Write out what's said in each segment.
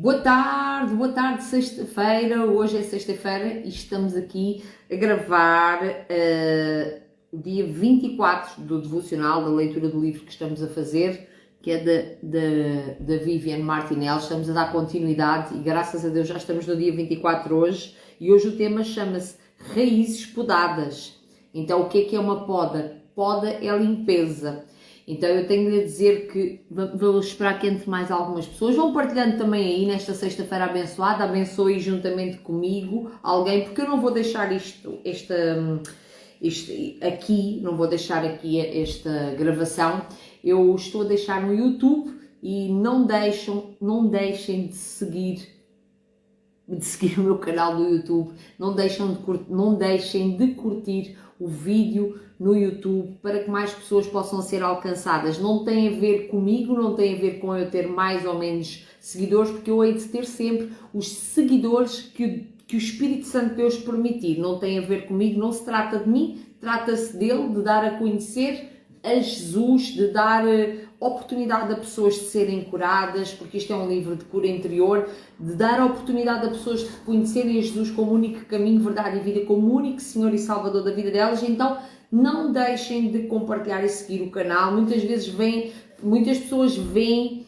Boa tarde, sexta-feira. Hoje é sexta-feira e estamos aqui a gravar o dia 24 do devocional, da leitura do livro que estamos a fazer, que é da Viviane Martinelli. Estamos a dar continuidade e graças a Deus já estamos no dia 24 hoje e hoje o tema chama-se Raízes Podadas. Então o que é uma poda? Poda é limpeza. Então eu tenho de dizer que vou esperar que entre mais algumas pessoas. Vão partilhando também aí nesta sexta-feira abençoada. Abençoe juntamente comigo alguém, porque eu não vou deixar isto aqui, não vou deixar aqui esta gravação. Eu estou a deixar no YouTube e não deixem de seguir o meu canal do YouTube, não deixem de curtir o vídeo no YouTube para que mais pessoas possam ser alcançadas. Não tem a ver comigo, não tem a ver com eu ter mais ou menos seguidores, porque eu hei de ter sempre os seguidores que o Espírito Santo Deus permitir. Não tem a ver comigo, não se trata de mim, trata-se dele, de dar a conhecer a Jesus, de dar oportunidade a pessoas de serem curadas, porque isto é um livro de cura interior, de dar a oportunidade a pessoas de reconhecerem a Jesus como único caminho, verdade e vida, como único Senhor e Salvador da vida delas. Então não deixem de compartilhar e seguir o canal. Muitas pessoas veem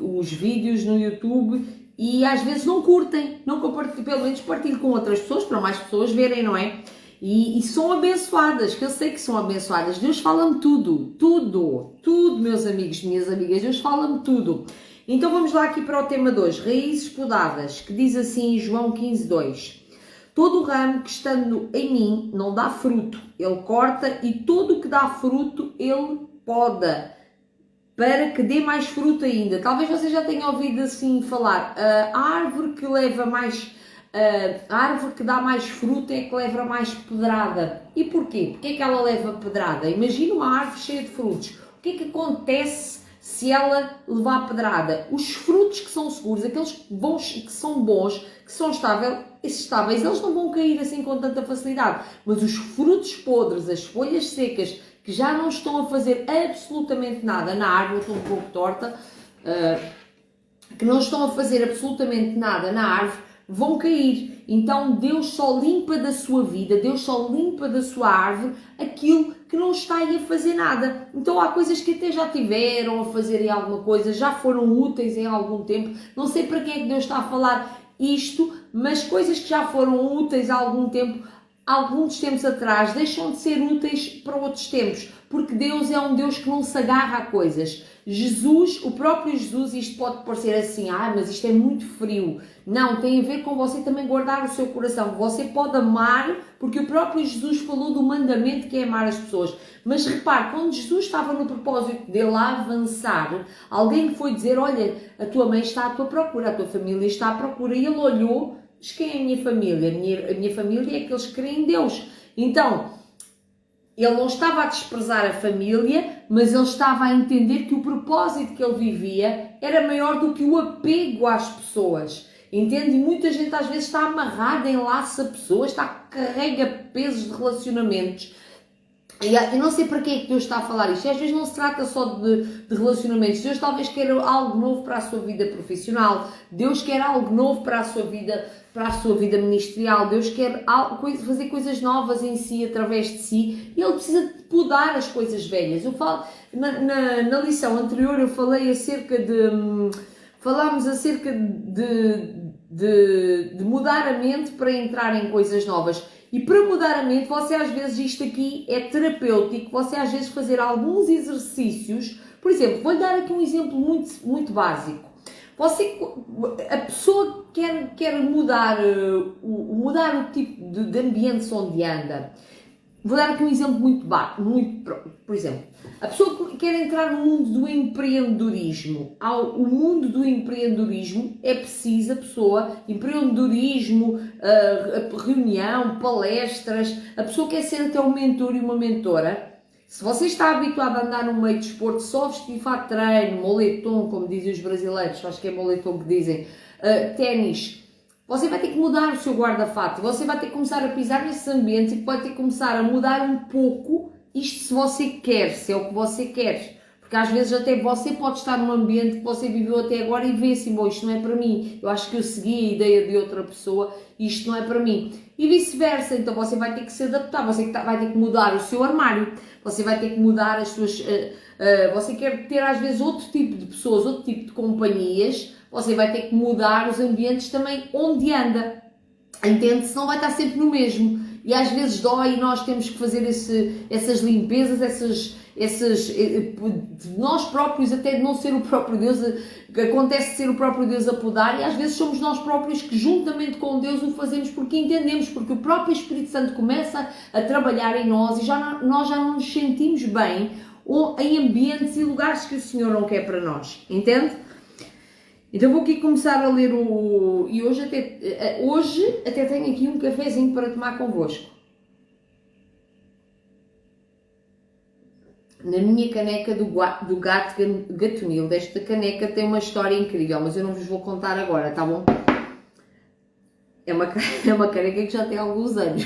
os vídeos no YouTube e às vezes não curtem, não compartilham, pelo menos partilhem com outras pessoas, para mais pessoas verem, não é? E são abençoadas, que eu sei que são abençoadas. Deus fala-me tudo, meus amigos, minhas amigas, Deus fala-me tudo. Então vamos lá aqui para o tema 2, raízes podadas, que diz assim em João 15:2. Todo o ramo que estando em mim não dá fruto, ele corta, e todo o que dá fruto, ele poda, para que dê mais fruto ainda. Talvez você já tenha ouvido assim falar, a árvore que leva mais... a árvore que dá mais fruto é que leva mais pedrada. E porquê? Porquê é que ela leva pedrada? Imagina uma árvore cheia de frutos. O que é que acontece se ela levar pedrada? Os frutos que são seguros, aqueles que são bons, que são estáveis, eles não vão cair assim com tanta facilidade. Mas os frutos podres, as folhas secas, que já não estão a fazer absolutamente nada na árvore, estou um pouco torta, que não estão a fazer absolutamente nada na árvore, vão cair. Então Deus só limpa da sua vida, Deus só limpa da sua árvore aquilo que não está aí a fazer nada. Então há coisas que até já tiveram a fazer aí alguma coisa, já foram úteis em algum tempo, não sei para quem é que Deus está a falar isto, mas coisas que já foram úteis há algum tempo, alguns tempos atrás, deixam de ser úteis para outros tempos, porque Deus é um Deus que não se agarra a coisas. Jesus, o próprio Jesus, isto pode parecer assim, mas isto é muito frio. Não, tem a ver com você também guardar o seu coração. Você pode amar, porque o próprio Jesus falou do mandamento que é amar as pessoas. Mas repare, quando Jesus estava no propósito dele avançar, alguém lhe foi dizer, olha, a tua mãe está à tua procura, a tua família está à procura. E ele olhou, diz, quem é a minha família? A minha família é aqueles que creem em Deus. Então, ele não estava a desprezar a família, mas ele estava a entender que o propósito que ele vivia era maior do que o apego às pessoas. Entende? E muita gente às vezes está amarrada em laços a pessoas, carrega pesos de relacionamentos. E não sei para quem é que Deus está a falar isto. E às vezes não se trata só de relacionamentos. Deus talvez queira algo novo para a sua vida profissional. Deus quer algo novo para a sua vida ministerial. Deus quer fazer coisas novas em si, através de si. E Ele precisa de podar as coisas velhas. Eu falo, na lição anterior eu falei falámos acerca de mudar a mente para entrar em coisas novas. E para mudar a mente, você às vezes, isto aqui é terapêutico, você às vezes fazer alguns exercícios. Por exemplo, vou-lhe dar aqui um exemplo muito, muito básico. A pessoa quer mudar o tipo de ambiente onde anda. Vou dar aqui um exemplo muito por exemplo, a pessoa que quer entrar no mundo do empreendedorismo. O mundo do empreendedorismo é preciso empreendedorismo, reunião, palestras, a pessoa quer ser até um mentor e uma mentora. Se você está habituado a andar no meio de desporto, só vestir fato de treino, moletom, como dizem os brasileiros, acho que é moletom que dizem, ténis, você vai ter que mudar o seu guarda-fato, você vai ter que começar a pisar nesses ambientes e vai ter que começar a mudar um pouco isto se você quer, se é o que você quer. porque às vezes até você pode estar num ambiente que você viveu até agora e vê assim, bom, isto não é para mim, eu acho que eu segui a ideia de outra pessoa e isto não é para mim. E vice-versa, então você vai ter que se adaptar, você vai ter que mudar o seu armário, você vai ter que mudar as suas... você quer ter às vezes outro tipo de pessoas, outro tipo de companhias, você vai ter que mudar os ambientes também onde anda, entende? Senão vai estar sempre no mesmo. E às vezes dói e nós temos que fazer essas limpezas, de nós próprios, até de não ser o próprio Deus, que acontece ser o próprio Deus a podar, e às vezes somos nós próprios que juntamente com Deus o fazemos porque entendemos, porque o próprio Espírito Santo começa a trabalhar em nós e nós já não nos sentimos bem ou em ambientes e lugares que o Senhor não quer para nós, entende? Então vou aqui começar a ler e hoje até tenho aqui um cafezinho para tomar convosco. Na minha caneca do gato gatonil. Esta caneca tem uma história incrível, mas eu não vos vou contar agora, tá bom? É uma caneca que já tem alguns anos.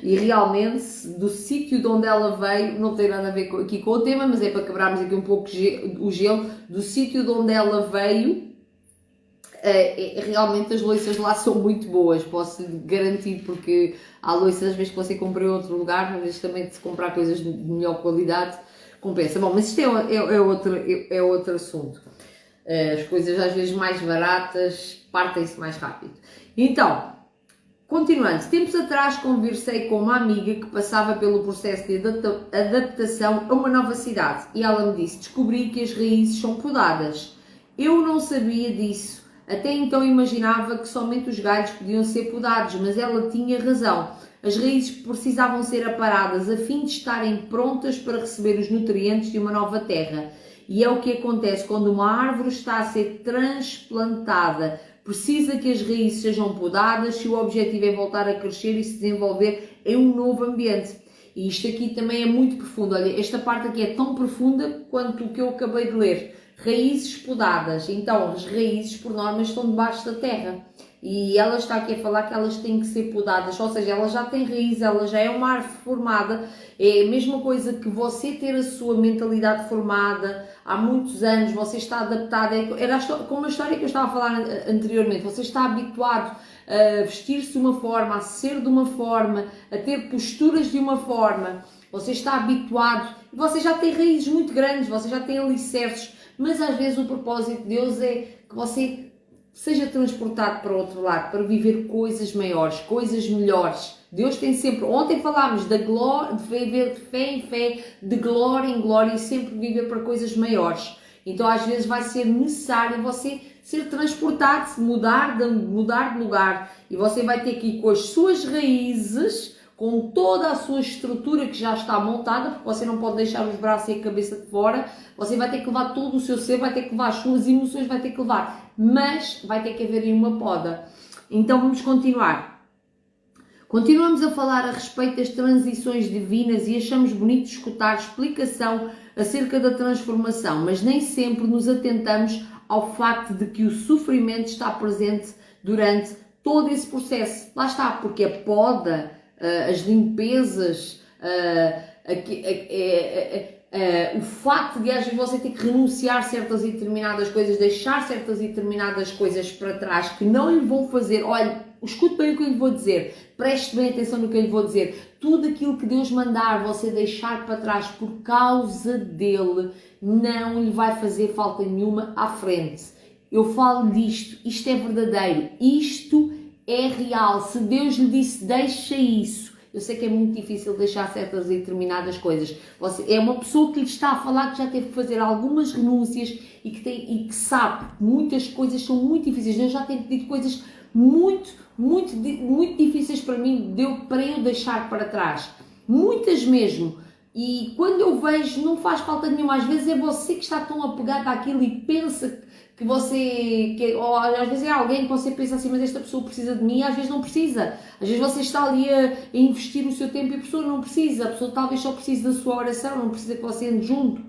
E realmente, do sítio de onde ela veio, não tem nada a ver aqui com o tema, mas é para quebrarmos aqui um pouco o gelo, do sítio de onde ela veio, realmente as louças lá são muito boas, posso garantir, porque há louças às vezes que você compra em outro lugar, às vezes também se comprar coisas de melhor qualidade, compensa. Bom, mas isto é outro assunto. As coisas às vezes mais baratas partem-se mais rápido. Então, continuando, tempos atrás conversei com uma amiga que passava pelo processo de adaptação a uma nova cidade e ela me disse: descobri que as raízes são podadas. Eu não sabia disso, até então imaginava que somente os galhos podiam ser podados, mas ela tinha razão. As raízes precisavam ser aparadas a fim de estarem prontas para receber os nutrientes de uma nova terra. E é o que acontece quando uma árvore está a ser transplantada. Precisa que as raízes sejam podadas se o objetivo é voltar a crescer e se desenvolver em um novo ambiente. E isto aqui também é muito profundo. Olha, esta parte aqui é tão profunda quanto o que eu acabei de ler. Raízes podadas. Então, as raízes, por norma, estão debaixo da terra. E ela está aqui a falar que elas têm que ser podadas. Ou seja, ela já tem raiz, ela já é uma árvore formada. É a mesma coisa que você ter a sua mentalidade formada há muitos anos, você está adaptado. Era como a história que eu estava a falar anteriormente. Você está habituado a vestir-se de uma forma, a ser de uma forma, a ter posturas de uma forma. Você está habituado. Você já tem raízes muito grandes, você já tem alicerces. Mas às vezes o propósito de Deus é que você seja transportado para outro lado, para viver coisas maiores, coisas melhores. Deus tem sempre, ontem falámos da glória, de viver de fé em fé, de glória em glória e sempre viver para coisas maiores. Então às vezes vai ser necessário você ser transportado, mudar de lugar, e você vai ter que ir com as suas raízes, com toda a sua estrutura que já está montada, porque você não pode deixar os braços e a cabeça de fora, você vai ter que levar todo o seu ser, vai ter que levar as suas emoções, vai ter que levar, mas vai ter que haver aí uma poda. Então vamos continuar. Continuamos a falar a respeito das transições divinas e achamos bonito escutar explicação acerca da transformação, mas nem sempre nos atentamos ao facto de que o sofrimento está presente durante todo esse processo. Lá está, porque a poda, as limpezas, o facto de às vezes você ter que renunciar a certas e determinadas coisas, deixar certas e determinadas coisas para trás que não lhe vão fazer, olha, escute bem o que eu lhe vou dizer, preste bem atenção no que eu lhe vou dizer, tudo aquilo que Deus mandar você deixar para trás por causa dele, não lhe vai fazer falta nenhuma à frente. Eu falo disto, isto é verdadeiro, isto é real. Se Deus lhe disse deixa isso, eu sei que é muito difícil deixar certas e determinadas coisas. Você é uma pessoa que lhe está a falar que já teve que fazer algumas renúncias e que sabe que muitas coisas são muito difíceis. Deus já tem pedido coisas muito difíceis para mim, para eu deixar para trás. Muitas mesmo. E quando eu vejo, não faz falta nenhuma. Às vezes é você que está tão apegado àquilo e pensa que você... ou às vezes é alguém que você pensa assim, mas esta pessoa precisa de mim, e às vezes não precisa. Às vezes você está ali a investir o seu tempo e a pessoa não precisa. A pessoa talvez só precise da sua oração, não precisa que você ande junto.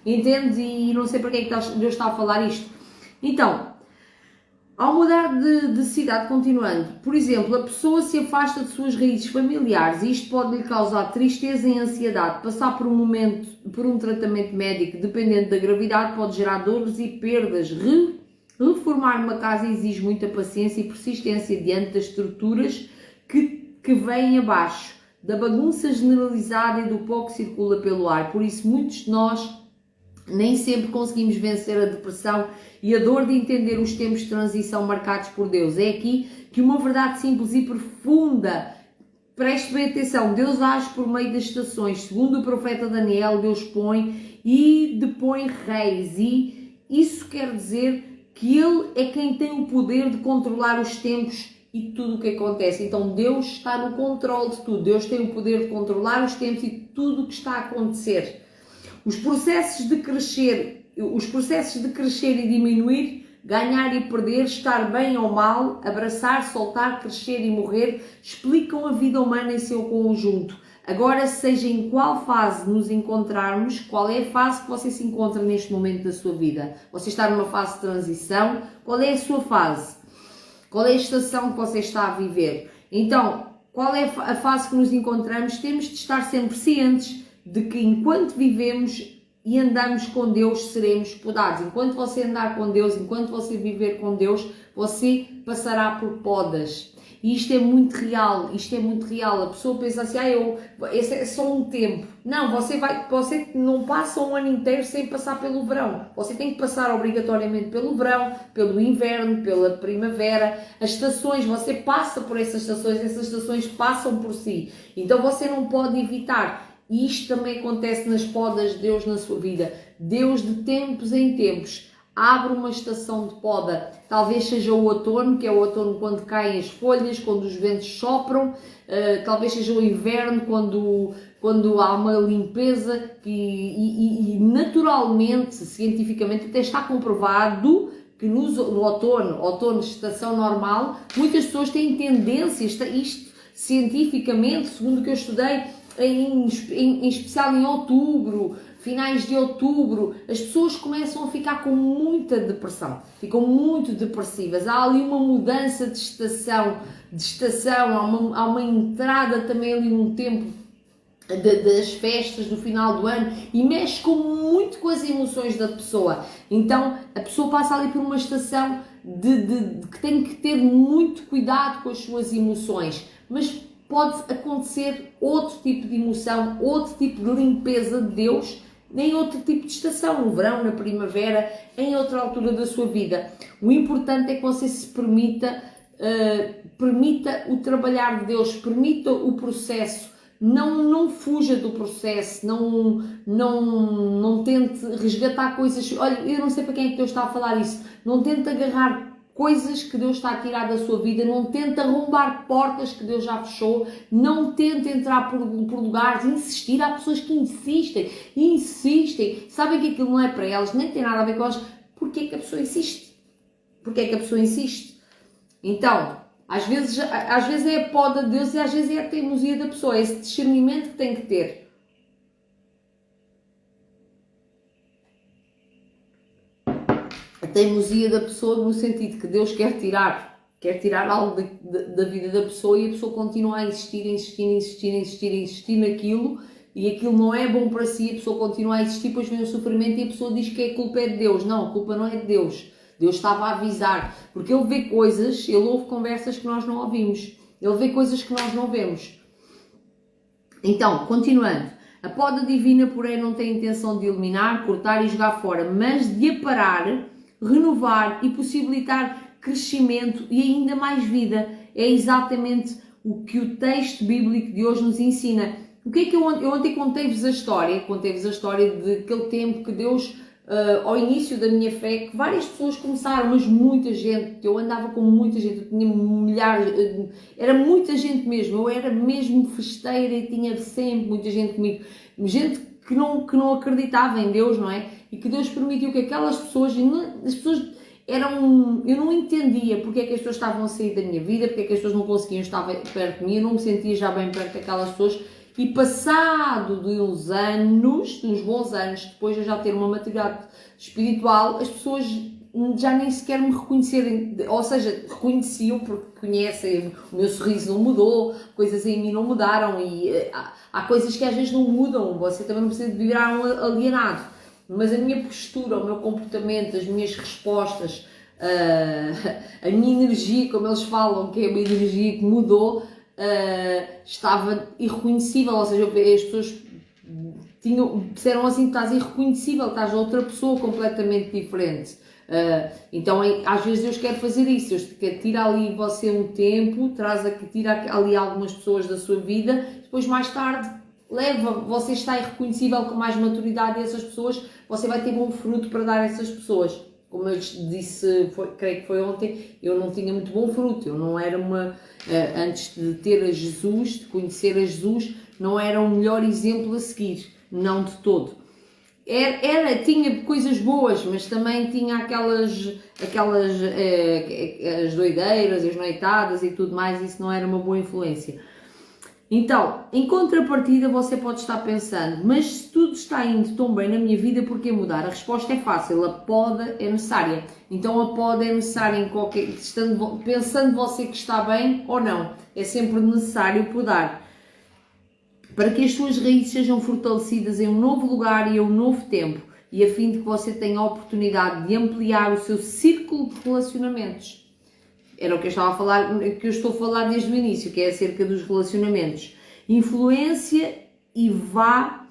Entende? E não sei para que é que Deus está a falar isto. Então, Ao mudar de cidade, continuando, por exemplo, a pessoa se afasta de suas raízes familiares e isto pode lhe causar tristeza e ansiedade. Passar por um tratamento médico dependente da gravidade pode gerar dores e perdas. Reformar uma casa exige muita paciência e persistência diante das estruturas que vêm abaixo, da bagunça generalizada e do pó que circula pelo ar. Por isso, muitos de nós nem sempre conseguimos vencer a depressão e a dor de entender os tempos de transição marcados por Deus. É aqui que uma verdade simples e profunda, preste bem atenção, Deus age por meio das estações. Segundo o profeta Daniel, Deus põe e depõe reis, e isso quer dizer que Ele é quem tem o poder de controlar os tempos e tudo o que acontece. Então Deus está no controle de tudo, Deus tem o poder de controlar os tempos e tudo o que está a acontecer. Os processos de crescer e diminuir, ganhar e perder, estar bem ou mal, abraçar, soltar, crescer e morrer, explicam a vida humana em seu conjunto. Agora, seja em qual fase nos encontrarmos, qual é a fase que você se encontra neste momento da sua vida? Você está numa fase de transição? Qual é a sua fase? Qual é a estação que você está a viver? Então, qual é a fase que nos encontramos? Temos de estar sempre cientes de que enquanto vivemos e andamos com Deus, seremos podados. Enquanto você andar com Deus, enquanto você viver com Deus, você passará por podas. E isto é muito real, A pessoa pensa assim, esse é só um tempo. Não, você não passa um ano inteiro sem passar pelo verão. Você tem que passar obrigatoriamente pelo verão, pelo inverno, pela primavera. As estações, você passa por essas estações passam por si. Então você não pode evitar. E isto também acontece nas podas de Deus na sua vida. Deus, de tempos em tempos, abre uma estação de poda. Talvez seja o outono, que é o outono quando caem as folhas, quando os ventos sopram. Talvez seja o inverno, quando há uma limpeza. E naturalmente, cientificamente, até está comprovado que no outono, estação normal, muitas pessoas têm tendências, isto cientificamente, segundo o que eu estudei, em especial em outubro, finais de outubro, as pessoas começam a ficar com muita depressão, ficam muito depressivas. Há ali uma mudança de estação, há uma entrada também ali num tempo das festas do final do ano e mexe muito com as emoções da pessoa. Então a pessoa passa ali por uma estação de que tem que ter muito cuidado com as suas emoções, mas pode acontecer outro tipo de emoção, outro tipo de limpeza de Deus em outro tipo de estação, no verão, na primavera, em outra altura da sua vida. O importante é que você se permita o trabalhar de Deus, permita o processo, não fuja do processo, não tente resgatar coisas. Olha, eu não sei para quem é que Deus está a falar isso, não tente agarrar coisas que Deus está a tirar da sua vida, não tente arrombar portas que Deus já fechou, não tente entrar por lugares, insistir. Há pessoas que insistem, sabem que aquilo não é para elas, nem tem nada a ver com elas. Porquê é que a pessoa insiste? Então, às vezes é a poda de Deus e às vezes é a teimosia da pessoa, é esse discernimento que tem que ter. A teimosia da pessoa no sentido que Deus quer tirar algo da vida da pessoa e a pessoa continua a insistir naquilo e aquilo não é bom para si, a pessoa continua a insistir, depois vem o sofrimento e a pessoa diz que a culpa é de Deus. Não, a culpa não é de Deus. Deus estava a avisar, porque Ele vê coisas, Ele ouve conversas que nós não ouvimos, Ele vê coisas que nós não vemos. Então, continuando, a poda divina, porém, não tem a intenção de eliminar, cortar e jogar fora, mas de aparar, renovar e possibilitar crescimento e ainda mais vida. É exatamente o que o texto bíblico de hoje nos ensina. O que é que eu ontem contei-vos a história de aquele tempo que Deus, ao início da minha fé, que várias pessoas começaram, mas muita gente, eu andava com muita gente, eu tinha milhares, era muita gente mesmo, eu era mesmo festeira e tinha sempre muita gente comigo, gente que não acreditava em Deus, não é? E que Deus permitiu que aquelas pessoas, eu não entendia porque é que as pessoas estavam a sair da minha vida, porque é que as pessoas não conseguiam estar perto de mim, eu não me sentia já bem perto daquelas pessoas. E passado de uns bons anos, depois de eu já ter uma maturidade espiritual, as pessoas já nem sequer me reconhecerem, ou seja, reconheciam porque conhecem, o meu sorriso não mudou, coisas em mim não mudaram e há coisas que às vezes não mudam, você também não precisa de virar um alienado, mas a minha postura, o meu comportamento, as minhas respostas, a minha energia, como eles falam, que é uma energia que mudou, estava irreconhecível, ou seja, as pessoas disseram assim, estás irreconhecível, estás outra pessoa completamente diferente. Então às vezes Deus quer fazer isso, Deus quer tirar ali você um tempo, tira ali algumas pessoas da sua vida, depois mais tarde você está irreconhecível com mais maturidade e essas pessoas, você vai ter bom fruto para dar a essas pessoas. Como eu disse, creio que foi ontem, eu não tinha muito bom fruto, eu não era antes de ter a Jesus, de conhecer a Jesus, não era o melhor exemplo a seguir, não de todo. Tinha coisas boas, mas também tinha aquelas as doideiras, as noitadas e tudo mais, isso não era uma boa influência. Então, em contrapartida, você pode estar pensando, mas se tudo está indo tão bem na minha vida, por que mudar? A resposta é fácil, a poda é necessária. Então a poda é necessária pensando você que está bem ou não, é sempre necessário podar. Para que as suas raízes sejam fortalecidas em um novo lugar e em um novo tempo, e a fim de que você tenha a oportunidade de ampliar o seu círculo de relacionamentos. Era o que eu estou a falar desde o início, que é acerca dos relacionamentos. Influência e vá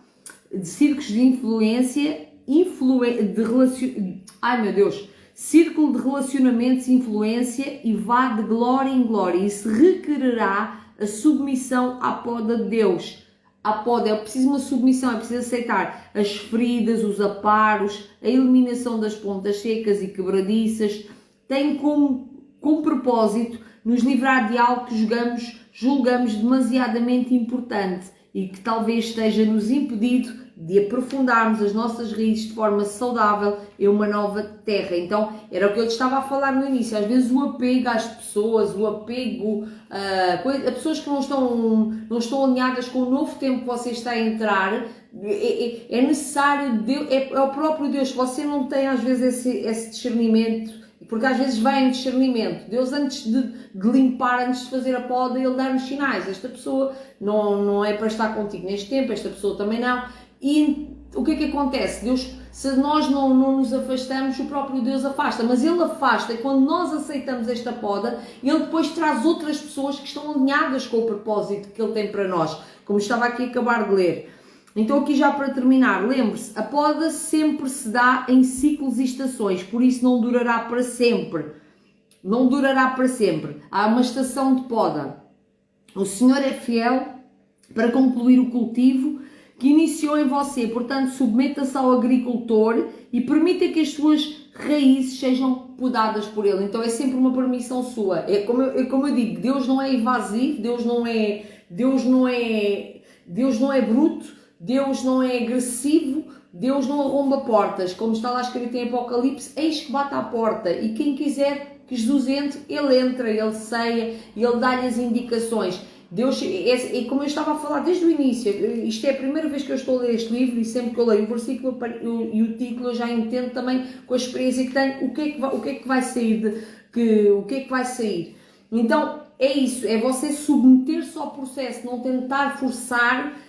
de círculos de influência, círculo de relacionamentos, influência e vá de glória em glória. Isso requererá a submissão à poda de Deus. A poda é preciso uma submissão, é preciso aceitar as feridas, os aparos, a eliminação das pontas secas e quebradiças. Tem como propósito nos livrar de algo que julgamos demasiadamente importante e que talvez esteja nos impedido de aprofundarmos as nossas raízes de forma saudável em uma nova terra. Então, era o que eu estava a falar no início, às vezes o apego às pessoas, o apego a pessoas que não estão alinhadas com o novo tempo que você está a entrar, é necessário, é o próprio Deus, você não tem às vezes esse discernimento, porque às vezes vem discernimento. Deus antes de limpar, antes de fazer a poda, Ele dá-nos sinais. Esta pessoa não é para estar contigo neste tempo, esta pessoa também não. E o que é que acontece? Deus, se nós não nos afastamos, o próprio Deus afasta. Mas Ele afasta e quando nós aceitamos esta poda, Ele depois traz outras pessoas que estão alinhadas com o propósito que Ele tem para nós. Como estava aqui a acabar de ler. Então aqui já para terminar, lembre-se, a poda sempre se dá em ciclos e estações, por isso não durará para sempre. Não durará para sempre. Há uma estação de poda. O Senhor é fiel para concluir o cultivo que iniciou em você, portanto submeta-se ao agricultor e permita que as suas raízes sejam podadas por ele. Então é sempre uma permissão sua. É como eu digo, Deus não é invasivo, Deus não é bruto, Deus não é agressivo, Deus não arromba portas, como está lá escrito em Apocalipse, eis que bate à porta e quem quiser que Jesus entre, Ele entra, Ele ceia, Ele dá-lhe as indicações. Deus, como eu estava a falar desde o início, isto é a primeira vez que eu estou a ler este livro e sempre que eu leio o versículo e o título eu já entendo também com a experiência que tenho o que é que vai sair, o que é que vai sair. Então é isso, é você submeter-se ao processo, não tentar forçar,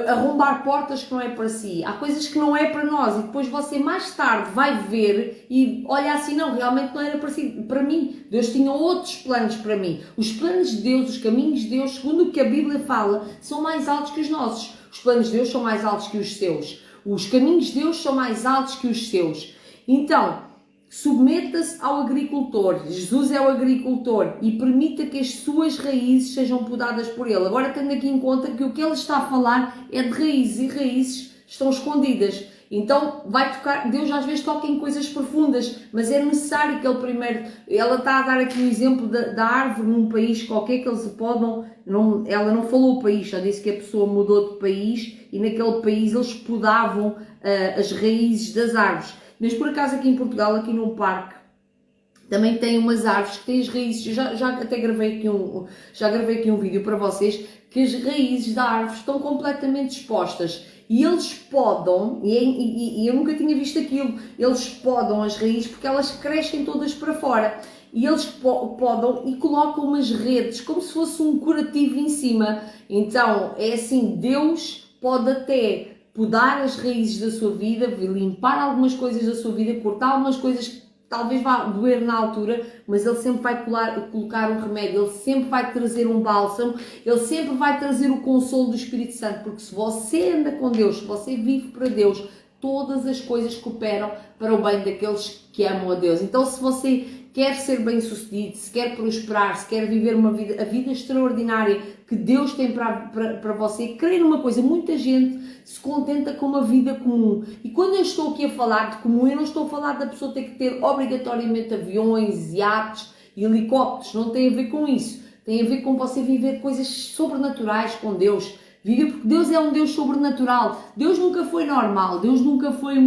arrombar portas que não é para si. Há coisas que não é para nós e depois você mais tarde vai ver e olha assim, não, realmente não era para mim. Deus tinha outros planos para mim. Os planos de Deus, os caminhos de Deus, segundo o que a Bíblia fala, são mais altos que os nossos. Os planos de Deus são mais altos que os seus. Os caminhos de Deus são mais altos que os seus. Então, submeta-se ao agricultor. Jesus é o agricultor e permita que as suas raízes sejam podadas por ele. Agora tendo aqui em conta que o que ele está a falar é de raízes e raízes estão escondidas. Então Deus às vezes toca em coisas profundas, mas é necessário que ele primeiro, ela está a dar aqui o exemplo da árvore num país qualquer que eles podam, ela não falou o país, já disse que a pessoa mudou de país e naquele país eles podavam as raízes das árvores. Mas por acaso aqui em Portugal, aqui num parque, também tem umas árvores que têm as raízes, já até gravei aqui um vídeo para vocês, que as raízes da árvore estão completamente expostas e eles podam, e eu nunca tinha visto aquilo, eles podam as raízes porque elas crescem todas para fora. E eles podam e colocam umas redes, como se fosse um curativo em cima. Então, é assim, Deus pode até podar as raízes da sua vida, limpar algumas coisas da sua vida, cortar algumas coisas que talvez vá doer na altura, mas Ele sempre vai colocar um remédio, Ele sempre vai trazer um bálsamo, Ele sempre vai trazer o consolo do Espírito Santo, porque se você anda com Deus, se você vive para Deus, todas as coisas cooperam para o bem daqueles que amam a Deus. Então, se você quer ser bem-sucedido, se quer prosperar, se quer viver a vida extraordinária que Deus tem para você, creia numa coisa, muita gente se contenta com uma vida comum. E quando eu estou aqui a falar de comum, eu não estou a falar da pessoa ter que ter obrigatoriamente aviões, iates, helicópteros, não tem a ver com isso. Tem a ver com você viver coisas sobrenaturais com Deus. Viver porque Deus é um Deus sobrenatural. Deus nunca foi normal. Deus nunca foi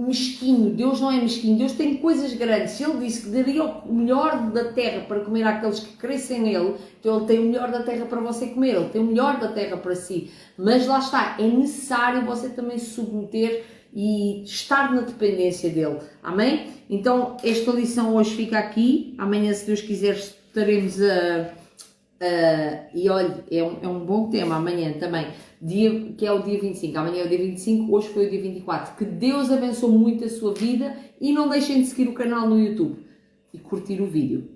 mesquinho. Deus não é mesquinho. Deus tem coisas grandes. Se Ele disse que daria o melhor da terra para comer àqueles que crescem nele, então Ele tem o melhor da terra para você comer. Ele tem o melhor da terra para si. Mas lá está. É necessário você também se submeter e estar na dependência dele. Amém? Então, esta lição hoje fica aqui. Amanhã, se Deus quiser, estaremos e olha, é um bom tema amanhã também, que é o dia 25. Amanhã é o dia 25, hoje foi o dia 24. Que Deus abençoe muito a sua vida e não deixem de seguir o canal no YouTube e curtir o vídeo.